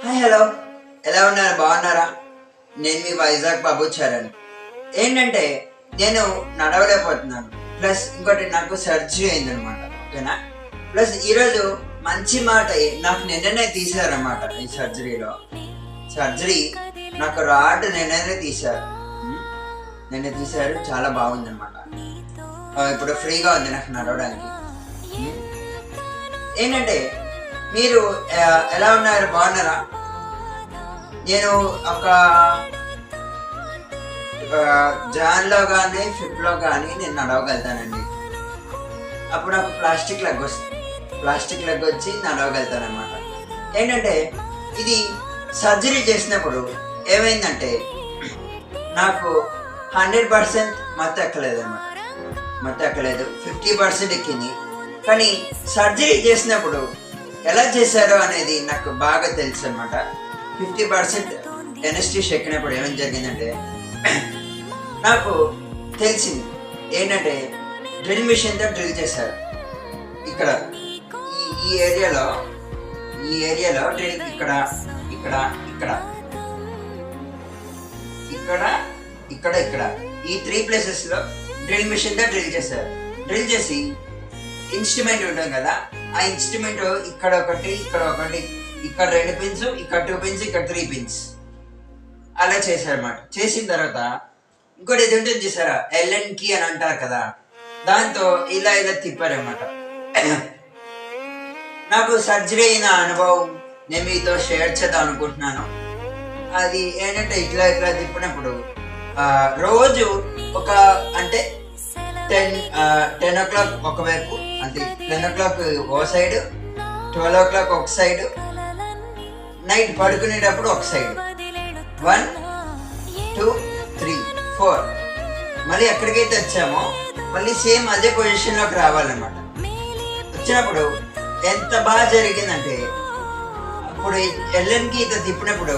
Hi hello, ఎలా ఉన్నారు? బాగున్నారా? నేను మీ వైజాగ్ బాబు చరణ్. ఏంటంటే నేను నడవలేకపోతున్నాను, ప్లస్ ఇంకోటి నాకు సర్జరీ అయిందనమాట. ఓకేనా? ప్లస్ ఈరోజు మంచి మాట, నాకు నిన్ననే తీశారనమాట. ఈ సర్జరీ నాకు రాడ్ నిన్ననే తీశారు. నిన్న తీశారు, చాలా బాగుందనమాట. ఇప్పుడు ఫ్రీగా ఉంది నాకు నడవడానికి. ఏంటంటే మీరు ఎలా ఉన్నారు? బాగున్నారా? నేను ఒక జాన్లో కానీ ఫిబ్లో కానీ నేను నడవగలుగుతానండి. అప్పుడు నాకు ప్లాస్టిక్ లెగ్ వచ్చి నడవగలుగుతాను అనమాట. ఏంటంటే ఇది సర్జరీ చేసినప్పుడు ఏమైందంటే నాకు 100% మత్తు ఎక్కలేదు అనమాట. 50% ఎక్కింది. కానీ సర్జరీ చేసినప్పుడు ఎలా చేశారో అనేది నాకు బాగా తెలుసు అనమాట. 50% ఎనస్టీషియా ఎక్కినప్పుడు ఏమేమి జరిగిందంటే నాకు తెలిసింది ఏంటంటే డ్రిల్ మిషన్తో డ్రిల్ చేశారు. ఇక్కడ ఈ ఏరియాలో డ్రిల్ ఇక్కడ ఇక్కడ ఇక్కడ ఇక్కడ ఇక్కడ ఇక్కడ ఈ 3 ప్లేసెస్లో డ్రిల్ మిషన్తో డ్రిల్ చేశారు. డ్రిల్ చేసి ఇన్స్ట్రుమెంట్ ఉంటుంది కదా, ఆ ఇన్స్ట్రుమెంట్ ఇక్కడ ఒకటి ఇక్కడ 2 పిన్స్, ఇక్కడ 2 పిన్స్, ఇక్కడ 3 పిన్స్ అలా చేశారన్నమాట. చేసిన తర్వాత ఇంకోటి ఇది ఉంటుంది చూసారా, ఎల్ఎన్ కీ అని అంటారు కదా, దాంతో ఇలా తిప్పారన్నమాట. నాకు సర్జరీ అయిన అనుభవం నేను మీతో షేర్ చేద్దాం అనుకుంటున్నాను. అది ఏంటంటే ఇట్లా తిప్పినప్పుడు రోజు ఒక అంటే 10 o'clock ఒకవైపు, అంటే 10 o'clock ఒక సైడ్, 12 o'clock ఒక సైడ్, నైట్ పడుకునేటప్పుడు ఒక సైడ్, 1 2 3 4 మళ్ళీ ఎక్కడికైతే వచ్చామో మళ్ళీ సేమ్ అదే పొజిషన్లోకి రావాలన్నమాట. వచ్చినప్పుడు ఎంత బాగా జరిగిందంటే అప్పుడు ఎల్ఎన్కి ఇంత తిప్పినప్పుడు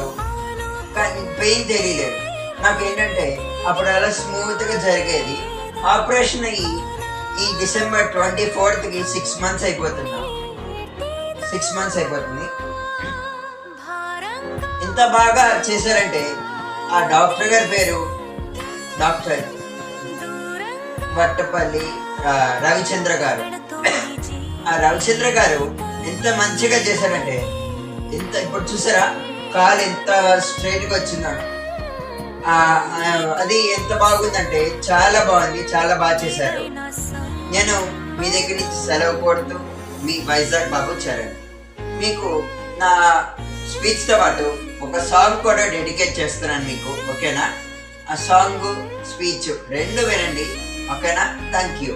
పెయిన్ తెలియలేదు నాకు. ఏంటంటే అప్పుడు అలా స్మూత్గా జరిగేది. ఆపరేషన్ అయ్యి ఈ December 24th 6 months అయిపోతుంది. ఎంత బాగా చేశారంటే ఆ డాక్టర్ గారి పేరు డాక్టర్ వట్టపల్లి రవిచంద్ర గారు. ఆ రవిచంద్ర గారు ఎంత మంచిగా చేశారంటే ఇప్పుడు చూసారా కాలు ఎంత స్ట్రైట్గా వచ్చిందో, అది ఎంత బాగుందంటే చాలా బాగుంది, చాలా బాగా చేశారు. నేను మీ దగ్గర నుంచి సెలవు కోరుతూ మీ వైజాగ్ బాబు చరణ్. మీకు నా స్పీచ్తో పాటు ఒక సాంగ్ కూడా డెడికేట్ చేస్తున్నాను మీకు. ఓకేనా? ఆ సాంగ్ స్పీచ్ 2 వినండి. ఓకేనా? Thank you.